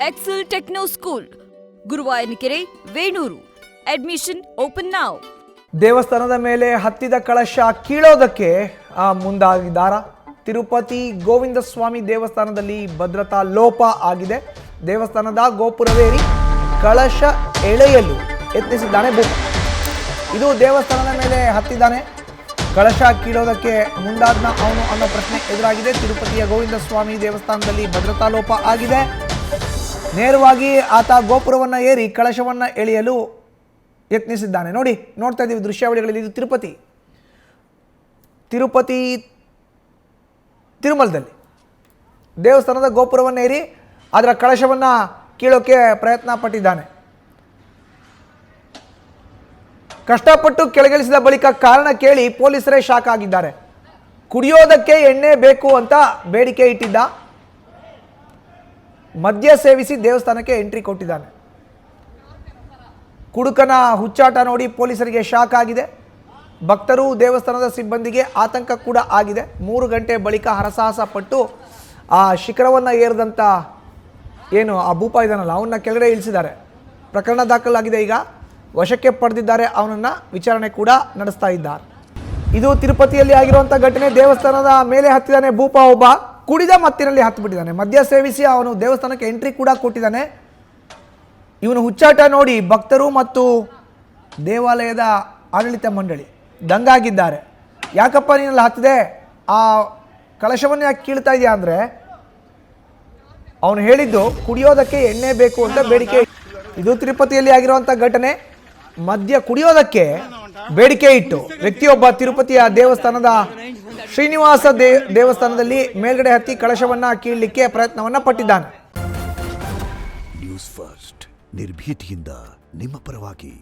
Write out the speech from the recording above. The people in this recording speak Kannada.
Excel Techno School, Guruvayanakere, Venur. Admission open now. ದೇವಸ್ಥಾನದ ಮೇಲೆ ಹತ್ತಿದ ಕಳಶ ಕೀಳೋದಕ್ಕೆ ಮುಂದಾಗಿದ್ದಾರಾ? ತಿರುಪತಿ ಗೋವಿಂದ ಸ್ವಾಮಿ ದೇವಸ್ಥಾನದಲ್ಲಿ ಭದ್ರತಾ ಲೋಪ ಆಗಿದೆ. ದೇವಸ್ಥಾನದ ಗೋಪುರವೇರಿ ಕಳಶ ಎಳೆಯಲು ಯತ್ನಿಸಿದ್ದಾನೆ ಭೂಪ. ಇದು ದೇವಸ್ಥಾನದ ಮೇಲೆ ಹತ್ತಿದ್ದಾನೆ, ಕಳಶ ಕೀಳೋದಕ್ಕೆ ಮುಂದಾದ್ನ ಅವನು ಅನ್ನೋ ಪ್ರಶ್ನೆ ಎದುರಾಗಿದೆ. ತಿರುಪತಿಯ ಗೋವಿಂದ ಸ್ವಾಮಿ ದೇವಸ್ಥಾನದಲ್ಲಿ ಭದ್ರತಾ ಲೋಪ ಆಗಿದೆ. ನೇರವಾಗಿ ಆತ ಗೋಪುರವನ್ನು ಏರಿ ಕಳಶವನ್ನು ಎಳೆಯಲು ಯತ್ನಿಸಿದ್ದಾನೆ. ನೋಡ್ತಾ ಇದ್ದೀವಿ ದೃಶ್ಯಾವಳಿಗಳಲ್ಲಿ. ಇದು ತಿರುಮಲದಲ್ಲಿ ದೇವಸ್ಥಾನದ ಗೋಪುರವನ್ನು ಏರಿ ಅದರ ಕಳಶವನ್ನು ಕೀಳೋಕೆ ಪ್ರಯತ್ನ ಪಟ್ಟಿದ್ದಾನೆ. ಕಷ್ಟಪಟ್ಟು ಕೆಳಗಿಳಿಸಿದ ಬಳಿಕ ಕಾರಣ ಕೇಳಿ ಪೊಲೀಸರೇ ಶಾಕ್ ಆಗಿದ್ದಾರೆ. ಕುಡಿಯೋದಕ್ಕೆ ಎಣ್ಣೆ ಬೇಕು ಅಂತ ಬೇಡಿಕೆ ಇಟ್ಟಿದ್ದ, ಮದ್ಯ ಸೇವಿಸಿ ದೇವಸ್ಥಾನಕ್ಕೆ ಎಂಟ್ರಿ ಕೊಟ್ಟಿದ್ದಾನೆ. ಕುಡುಕನ ಹುಚ್ಚಾಟ ನೋಡಿ ಪೊಲೀಸರಿಗೆ ಶಾಕ್ ಆಗಿದೆ. ಭಕ್ತರು, ದೇವಸ್ಥಾನದ ಸಿಬ್ಬಂದಿಗೆ ಆತಂಕ ಕೂಡ ಆಗಿದೆ. 3 ಗಂಟೆ ಬಳಿಕ ಹರಸಾಹಸ ಪಟ್ಟು ಆ ಶಿಖರವನ್ನು ಏರಿದಂಥ ಏನು ಆ ಭೂಪ ಇದ್ದಾನಲ್ಲ ಅವನ್ನ ಕೆಳಗಡೆ ಇಳಿಸಿದ್ದಾರೆ. ಪ್ರಕರಣ ದಾಖಲಾಗಿದೆ. ಈಗ ವಶಕ್ಕೆ ಪಡೆದಿದ್ದಾರೆ. ಅವನನ್ನು ವಿಚಾರಣೆ ಕೂಡ ನಡೆಸ್ತಾ ಇದ್ದಾರೆ. ಇದು ತಿರುಪತಿಯಲ್ಲಿ ಆಗಿರುವಂಥ ಘಟನೆ. ದೇವಸ್ಥಾನದ ಮೇಲೆ ಹತ್ತಿದ್ದಾನೆ ಭೂಪ. ಒಬ್ಬ ಕುಡಿದ ಮತ್ತಿನಲ್ಲಿ ಹತ್ತಿಬಿಟ್ಟಿದ್ದಾನೆ. ಮದ್ಯ ಸೇವಿಸಿ ಅವನು ದೇವಸ್ಥಾನಕ್ಕೆ ಎಂಟ್ರಿ ಕೂಡ ಕೊಟ್ಟಿದ್ದಾನೆ. ಇವನು ಹುಚ್ಚಾಟ ನೋಡಿ ಭಕ್ತರು ಮತ್ತು ದೇವಾಲಯದ ಆಡಳಿತ ಮಂಡಳಿ ದಂಗಾಗಿದ್ದಾರೆ. ಯಾಕಪ್ಪ ನೀನಲ್ಲಿ ಹತ್ತಿದೆ, ಆ ಕಳಶವನ್ನು ಯಾಕೆ ಕೀಳ್ತಾ ಇದೆಯಾ ಅಂದರೆ ಅವನು ಹೇಳಿದ್ದು ಕುಡಿಯೋದಕ್ಕೆ ಎಣ್ಣೆ ಬೇಕು ಅಂತ ಬೇಡಿಕೆ. ಇದು ತಿರುಪತಿಯಲ್ಲಿ ಆಗಿರುವಂಥ ಘಟನೆ. ಮದ್ಯ ಕುಡಿಯೋದಕ್ಕೆ ಬೇಡಿಕೆ ಇಟ್ಟು ವ್ಯಕ್ತಿಯೊಬ್ಬ ತಿರುಪತಿಯ ದೇವಸ್ಥಾನದ ಶ್ರೀನಿವಾಸ ದೇವಸ್ಥಾನದಲ್ಲಿ ಮೇಲ್ಗಡೆ ಹತ್ತಿ ಕಳಶವನ್ನು ಕೀಳಲಿಕ್ಕೆ ಪ್ರಯತ್ನವನ್ನು ಪಟ್ಟಿದ್ದಾನೆ. ನ್ಯೂಸ್ ಫಸ್ಟ್, ನಿರ್ಭೀತಿಯಿಂದ ನಿಮ್ಮ ಪರವಾಗಿ.